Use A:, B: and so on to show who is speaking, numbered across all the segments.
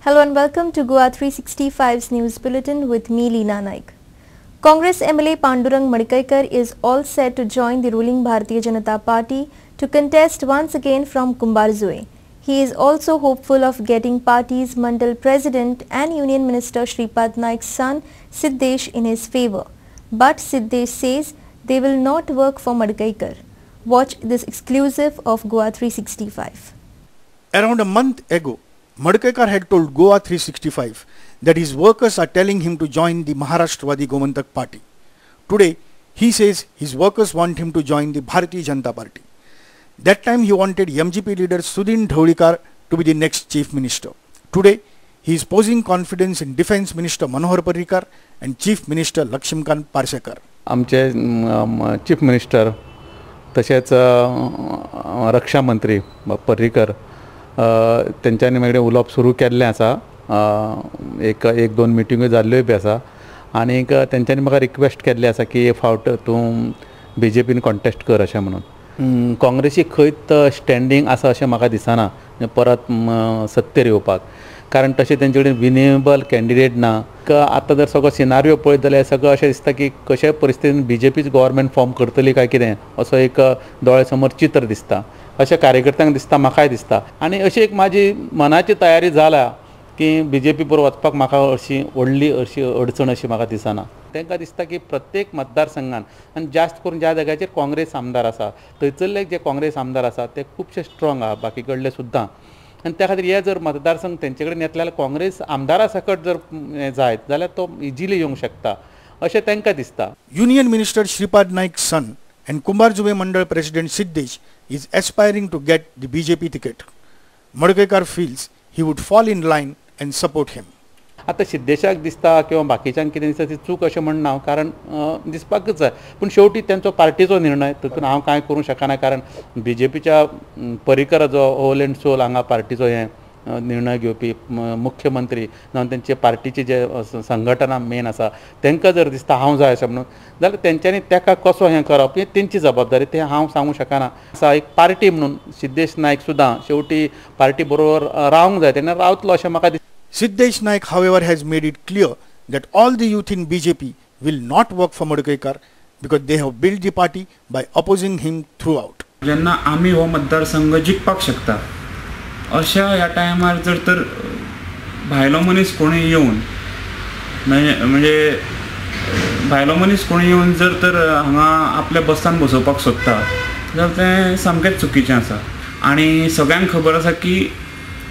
A: Hello and welcome to Goa 365's news bulletin with me Leena Naik. Congress MLA Pandurang Madikaikar is all set to join the ruling Bharatiya Janata Party to contest once again from Kumbarzue. He is also hopeful of getting party's Mandal President and Union Minister Shripad Naik's son Siddesh in his favour. But Siddesh says they will not work for Madikaikar. Watch this exclusive of Goa 365.
B: Around a month ago, Madikaikar had told Goa 365 that his workers are telling him to join the Maharashtrawadi Gomantak party. Today, he says his workers want him to join the Bharatiya Janata Party. That time he wanted MGP leader Sudhin Dhawlikar to be the next chief minister. Today, he is posing confidence in Defence Minister Manohar Parrikar and Chief Minister Lakshmikant Parsekar.
C: आमचे chief minister तसेच रक्षा मंत्री पर्रीकर त्यांच्यानी मागीर उलोवप सुरू केल्लें आसा. एक दोन मिटिंग्यो जाल्ल्योय बी आसा आनी तेंच्यांनी म्हाका रिक्वेस्ट केल्ली आसा की एक फावट तूं BJPन कॉन्टेस्ट कर अशें म्हणून. काँग्रेसी खंयत स्टँडींग आसा अशें म्हाका दिसना परत सत्तेर येवपाक, कारण तशें तेंचे कडेन विनेबल कॅन्डिडेट ना. आतां जर सगळो सिनारियो पळयत जाल्यार सगळें अशें दिसता की कशे परिस्थितीन BJPच गव्हर्मेंट फॉर्म करतली काय कितें असो एक दोळे समोर चित्र दिसता. अशें कार्यकर्त्यांक दिसता, म्हाकाय दिसता. आनी अशी एक म्हाजी मनाची तयारी जाला की BJP बरोबर वचपाक म्हाका अशी व्हडली अशी अडचण अशी म्हाका दिसना. तांकां दिसता की प्रत्येक मतदारसंघान आनी जास्त करून ज्या जाग्याचेर काँग्रेस आमदार आसा थंयसरले जे काँग्रेस आमदार आसा ते खुबशे स्ट्रॉंग आहा बाकी कडले सुद्दां. आनी त्या खातीर हे जर मतदारसंघ तेंचे कडेन येतले जाल्यार काँग्रेस आमदारा सकट जर जायत जाल्यार तो इजिली येवंक शकता अशें तांकां दिसता.
B: Union Minister Shripad Naik's son and Kumbarzue Mandal President Siddesh is aspiring to get the BJP ticket. Madikaikar feels he would fall in line and support him.
C: आतां सिद्धेशाक दिसता किंवा बाकीच्यांक कितें दिसता ती चूक अशें म्हणना हांव, कारण दिसपाकच जाय. पूण शेवटी तांचो पार्टीचो निर्णय, तातूंत हांव कांय करूंक शकना, कारण BJPच्या पर्रीकर जो होल एंड सोल हांगा पार्टीचो हे निर्णय घेवपी मुख्यमंत्री जावन तेंचे पार्टीचे जे संघटना मेन आसा तांकां जर दिसता हांव जाय अशें म्हणून जाल्यार तेंच्यांनी ताका कसो हें करप ही तेंची जबाबदारी, तें हांव सांगूंक शकना. आसा एक पार्टी म्हणून सिद्धेश नायक सुद्दां शेवटी पार्टी बरोबर रावंक जाय, तेन्ना रावतलो अशें म्हाका दिसता.
B: Siddesh Naik, however, has made it clear that all the youth in BJP will not work for Madikaikar because they have built the party by opposing him throughout.
D: जेन्ना आमी हो मतदारसंघ जिखपाक शकता अशा ह्या टायमार जर तर भायलो मनीस कोणी येवन म्हणजे भायलो मनीस कोणी येवन जर तर हांगा आपल्या बसान बसोवपाक सोदता जाल्यार तें सामकेंच चुकीचें आसा. आनी सगळ्यांक खबर आसा की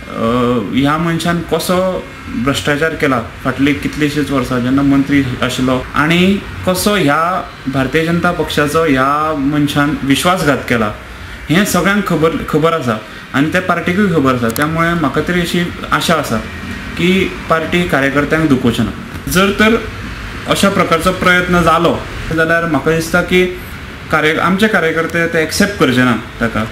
D: ह्या मनशान कसो भ्रश्टाचार केला फाटली कितलीशीच वर्सां जेन्ना मंत्री आशिल्लो, आनी कसो ह्या भारतीय जनता पक्षाचो ह्या मनशान विश्वासघात केला हें सगळ्यांक खबर आसा आनी त्या पार्टीकूय खबर आसा. त्यामुळे म्हाका तरी अशी आशा आसा की पार्टी कार्यकर्त्यांक दुखोवची ना. जर तर अशा प्रकारचो प्रयत्न जालो जाल्यार म्हाका दिसता की आमचे कार्यकर्ते ते एक्सेप्ट करचे ना ताका,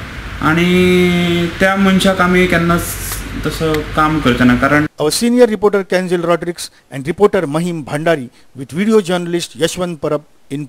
D: आनी त्या मनशाक आमी केन्नाच तसं काम करचें ना. कारण
B: Our senior reporter Kenzel Rodrigues and reporter Mahim Bhandari with video journalist Yashwant Parab in